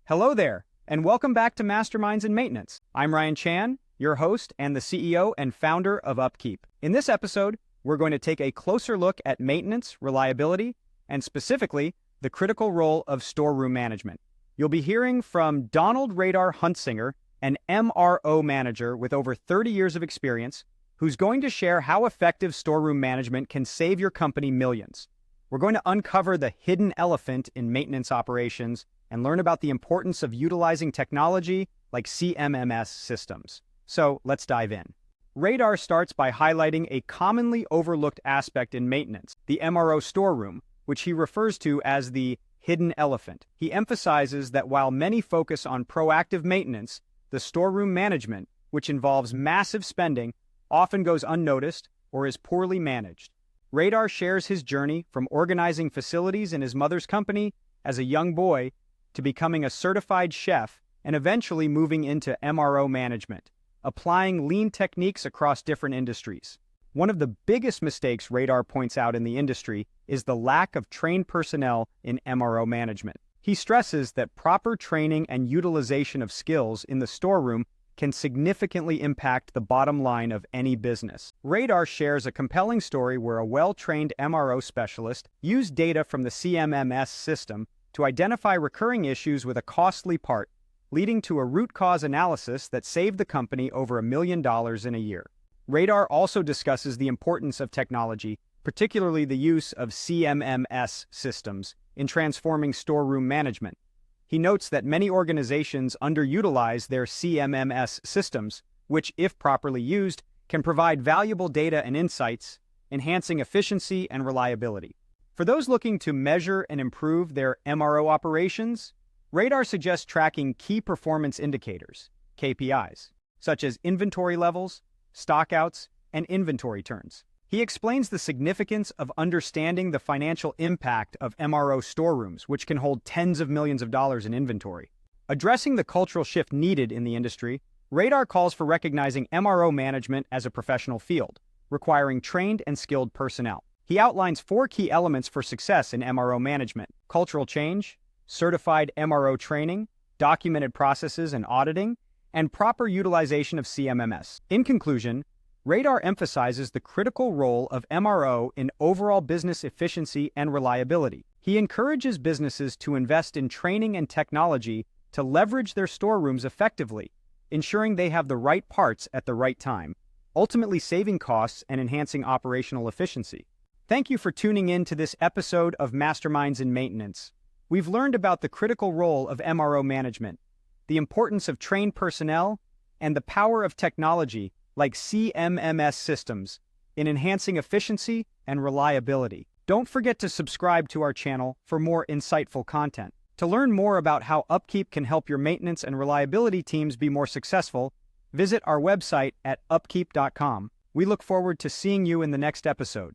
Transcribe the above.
Hello there, and welcome back to Masterminds in Maintenance. I'm Ryan Chan, your host and the CEO and founder of Upkeep. In this episode, we're going to take a closer look at maintenance, reliability, and specifically, the critical role of storeroom management. You'll be hearing from Donald Radar Huntsinger, an MRO manager with over 30 years of experience, who's going to share how effective storeroom management can save your company millions. We're going to uncover the hidden elephant in maintenance operations and learn about the importance of utilizing technology like CMMS systems. So let's dive in. Radar starts by highlighting a commonly overlooked aspect in maintenance, the MRO storeroom, which he refers to as the hidden elephant. He emphasizes that while many focus on proactive maintenance, the storeroom management, which involves massive spending, often goes unnoticed or is poorly managed. Radar shares his journey from organizing facilities in his mother's company as a young boy to becoming a certified chef and eventually moving into MRO management, applying lean techniques across different industries. One of the biggest mistakes Radar points out in the industry is the lack of trained personnel in MRO management. He stresses that proper training and utilization of skills in the storeroom can significantly impact the bottom line of any business. Radar shares a compelling story where a well-trained MRO specialist used data from the CMMS system to identify recurring issues with a costly part, leading to a root cause analysis that saved the company over $1 million in a year. Radar also discusses the importance of technology, particularly the use of CMMS systems, in transforming storeroom management. He notes that many organizations underutilize their CMMS systems, which, if properly used, can provide valuable data and insights, enhancing efficiency and reliability. For those looking to measure and improve their MRO operations, Radar suggests tracking key performance indicators, KPIs, such as inventory levels, stockouts, and inventory turns. He explains the significance of understanding the financial impact of MRO storerooms, which can hold tens of millions of dollars in inventory. Addressing the cultural shift needed in the industry, Radar calls for recognizing MRO management as a professional field, requiring trained and skilled personnel. He outlines 4 key elements for success in MRO management: cultural change, certified MRO training, documented processes and auditing, and proper utilization of CMMS. In conclusion, Radar emphasizes the critical role of MRO in overall business efficiency and reliability. He encourages businesses to invest in training and technology to leverage their storerooms effectively, ensuring they have the right parts at the right time, ultimately saving costs and enhancing operational efficiency. Thank you for tuning in to this episode of Masterminds in Maintenance. We've learned about the critical role of MRO management, the importance of trained personnel, and the power of technology like CMMS systems in enhancing efficiency and reliability. Don't forget to subscribe to our channel for more insightful content. To learn more about how Upkeep can help your maintenance and reliability teams be more successful, visit our website at upkeep.com. We look forward to seeing you in the next episode.